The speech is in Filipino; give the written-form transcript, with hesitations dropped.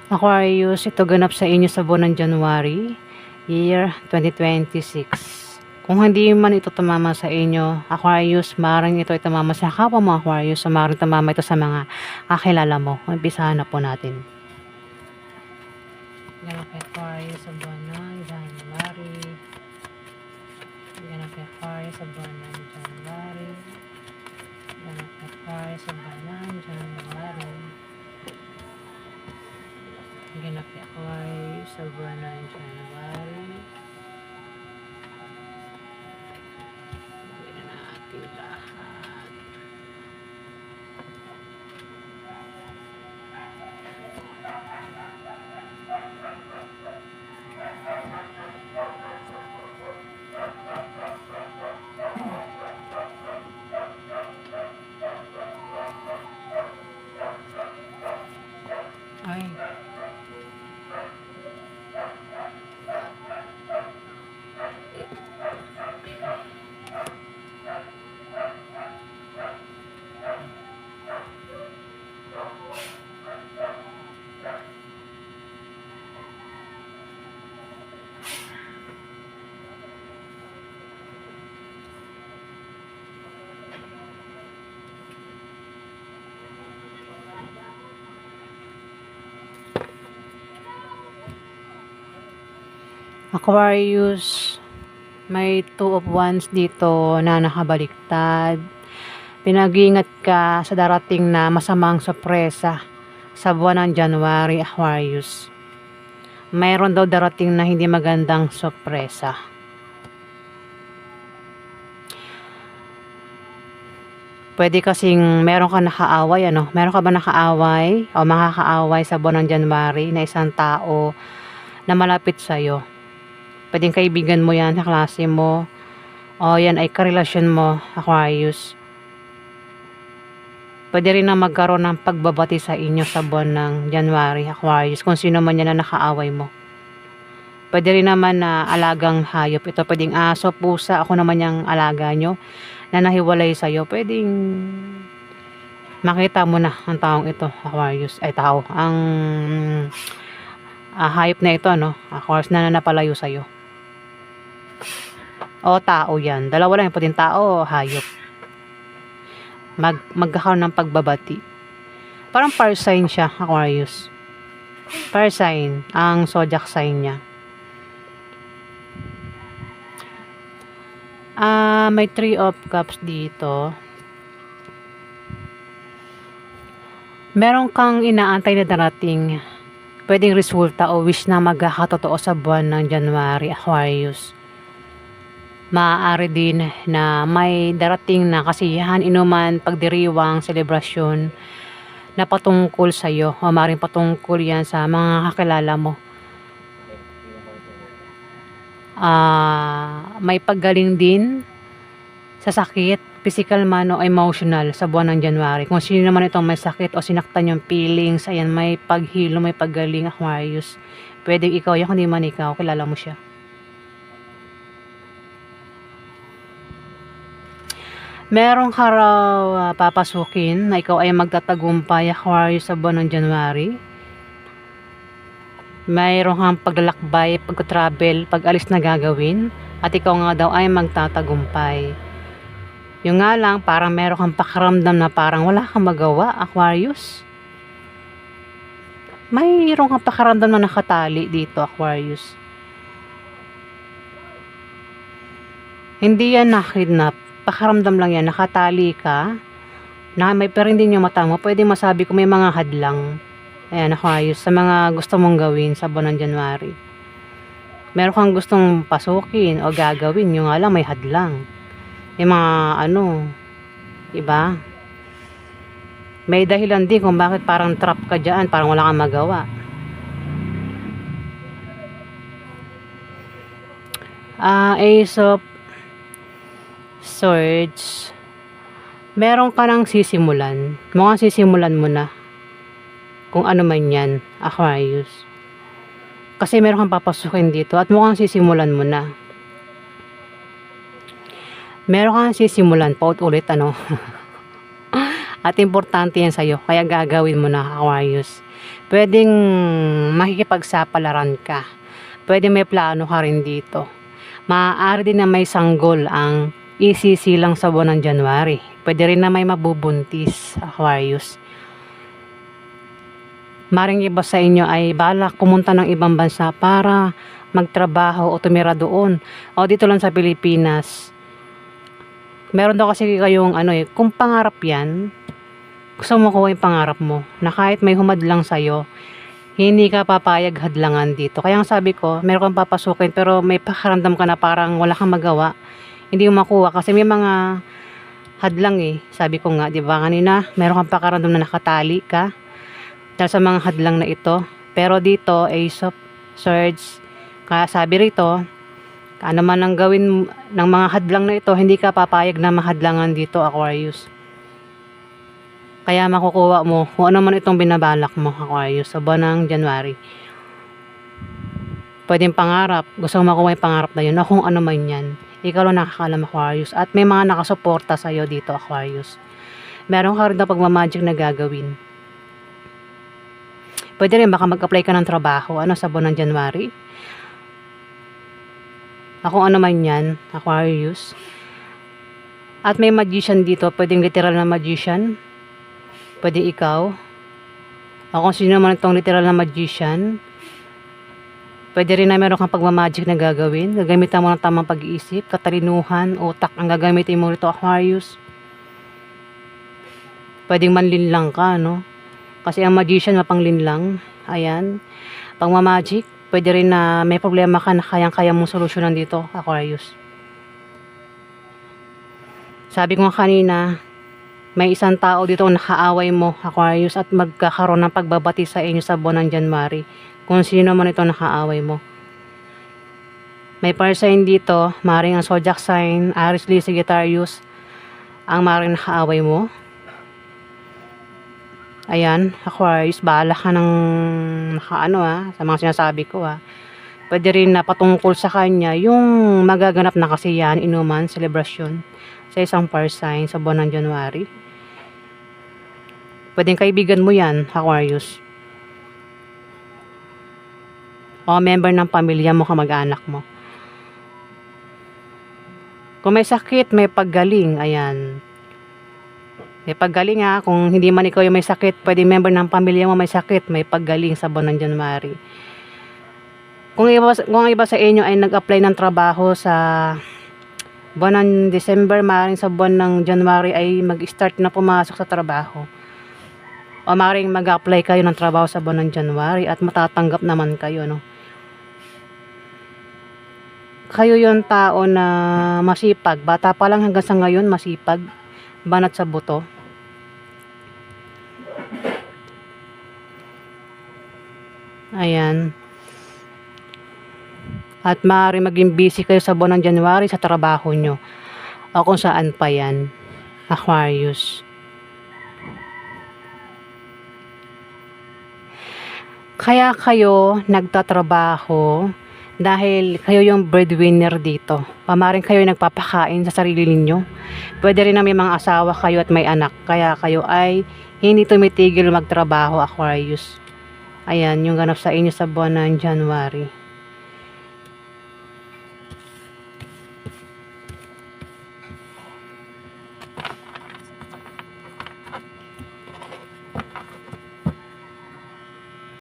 Aquarius, ito ganap sa inyo sa buwan ng January, year 2026. Kung hindi man ito tumama sa inyo, Aquarius, maaaring ito ay tumama sa kapwa mo Aquarius, so maaaring tumama ito sa mga kakilala mo. Umpisahan na po natin. Ganap kay Aquarius sa buwan ng January. Ganap kay Aquarius sa buwan ng January. Ganap kay Aquarius sa buwan ng January. Ganap kay Aquarius sa buwan ng January. Gawin na natin lahat. Ay. Aquarius, may 2 of Wands dito na nakabaliktad. Pinag-iingat ka sa darating na masamang sorpresa sa buwan ng January, Aquarius. Mayroon daw darating na hindi magandang sorpresa. Pwede kasing meron ka nakaaway, ano? Meron ka ba nakaaway o makakaaway sa buwan ng January na isang tao na malapit sa'yo? Pwedeng kaibigan mo yan, sa klase mo, o yan ay karelasyon mo, Aquarius. Pwede rin na magkaroon ng pagbabati sa inyo sa buwan ng January, Aquarius, kung sino man yan na nakaaway mo. Pwede rin naman na alagang hayop. Ito pwedeng aso, pusa, ako naman yung alaga nyo na nahiwalay sa'yo. Pwedeng makita mo na ang taong ito, Aquarius, ay tao, ang hayop na ito, no? Aquarius, na napalayo sa'yo. O tao yan. Dalawa lang, pwedeng tao o hayop. Magkakaroon ng pagbabati. Parang fire sign siya, Aquarius. Fire sign, ang zodiac sign niya. May 3 of Cups dito. Meron kang inaantay na darating. Pwedeng resulta o wish na magkakatotoo sa buwan ng January, Aquarius. Maaari din na may darating na kasiyahan, inuman, pagdiriwang, selebrasyon na patungkol sa iyo o maaaring patungkol yan sa mga kakilala mo. May paggaling din sa sakit, physical man o emotional sa buwan ng January. Kung sino naman itong may sakit o sinaktan yung feelings, ayan, may paghilo, may paggaling, Aquarius. Pwedeng ikaw yan, kung di man ikaw, kilala mo siya. Meron ka raw papasukin na ikaw ay magtatagumpay, Aquarius, sa buwan ng January. Mayroon kang paglalakbay, pag-travel, pag-alis na gagawin, at ikaw nga daw ay magtatagumpay. Yung nga lang, parang meron kang pakiramdam na parang wala kang magawa, Aquarius. Mayroon kang pakiramdam na nakatali dito, Aquarius. Hindi yan nakidnap. Pakiramdam lang yan, nakatali ka, na may pa rin din yung mata mo. Pwede masabi ko may mga hadlang. Ayan, Aquarius, sa mga gusto mong gawin sa buwan ng January. Meron kang gustong pasukin o gagawin, yung nga lang may hadlang. Yung mga diba? May dahilan din kung bakit parang trap ka dyan, parang wala kang magawa. Ace of Swords. Meron ka nang sisimulan. Mukhang sisimulan mo na. Kung ano man yan, Aquarius. Kasi meron kang papasukin dito at mukhang sisimulan mo na. Meron kang sisimulan, paulit-ulit ano. At importante yan sa'yo, kaya gagawin mo na, Aquarius. Pwedeng makikipagsapalaran ka. Pwede may plano ka rin dito. Maaari din na may sanggol ang isisilang sa buwan ng January. Pwede rin na may mabubuntis, Aquarius. Maring iba sa inyo ay balak pumunta ng ibang bansa para magtrabaho o tumira doon. O dito lang sa Pilipinas. Meron daw kasi kayong kung pangarap yan, gusto mo kuha yung pangarap mo, na kahit may humadlang sa'yo, hindi ka papayag hadlangan dito. Kaya ang sabi ko, meron kang papasukin pero may pakaramdam ka na parang wala kang magawa. Hindi mo makuha kasi may mga hadlang Sabi ko nga, di ba kanina, meron kang pakaramdam na nakatali ka dahil sa mga hadlang na ito. Pero dito, Ace of Swords, kaya sabi rito, ano man ang gawin ng mga hadlang na ito, hindi ka papayag na mahadlangan dito, Aquarius. Kaya makukuha mo kung ano man itong binabalak mo, Aquarius, sa buwan ng January. Pwedeng pangarap, gusto mo makuha yung pangarap na yun, o kung ano man yan. Ikaw lang nakakalam, Aquarius. At may mga nakasuporta sa'yo dito, Aquarius. Meron ka rin na pagmamagic na gagawin. Pwede rin baka mag-apply ka ng trabaho, sa buwan ng January. Kung ano man yan, Aquarius. At may magician dito, pwedeng literal na magician. Pwede ikaw. O kung sino man itong literal na magician. Pwede rin na meron kang pagmamagic na gagawin. Gagamitan mo ng tamang pag-iisip, katalinuhan, utak ang gagamitin mo rito, Aquarius. Pwedeng manlinlang ka, Kasi ang magician mapanglinlang. Ayan. Pagmamagic, pwede rin na may problema ka na kayang-kaya mong solusyonan dito, Aquarius. Sabi ko nga kanina, may isang tao dito nakaaway mo, Aquarius, at magkakaroon ng pagbabati sa inyo sa buwan ng January. Kung sino man ito nakaaway mo. May fire sign dito, maring ang zodiac sign, Aries, Leo, Sagittarius, ang maring nakaaway mo. Ayan, Aquarius, bahala ka ng sa mga sinasabi ko Pwede rin na patungkol sa kanya yung magaganap na kasiyahan, inuman, celebration sa isang fire sign sa buwan ng January. Pwedeng kaibigan mo yan, Aquarius. O member ng pamilya mo, kamag-anak mo. Kung may sakit, may paggaling. Ayan. May paggaling kung hindi man ikaw yung may sakit, pwedeng member ng pamilya mo may sakit, may paggaling sa buwan ng January. Kung iba sa inyo ay nag-apply ng trabaho sa buwan ng December, maaaring sa buwan ng January ay mag-start na pumasok sa trabaho. O maaaring mag-apply kayo ng trabaho sa buwan ng January at matatanggap naman kayo, Kayo yung tao na masipag. Bata pa lang hanggang sa ngayon, masipag. Banat sa buto. Ayan. At maaari maging busy kayo sa buwan ng January sa trabaho nyo. O kung saan pa yan, Aquarius. Kaya kayo nagtatrabaho dahil kayo yung breadwinner dito. Pamaring kayo nagpapakain sa sarili ninyo. Pwede rin na may mga asawa kayo at may anak. Kaya kayo ay hindi tumitigil magtrabaho, Aquarius. Ayan, yung ganap sa inyo sa buwan ng January.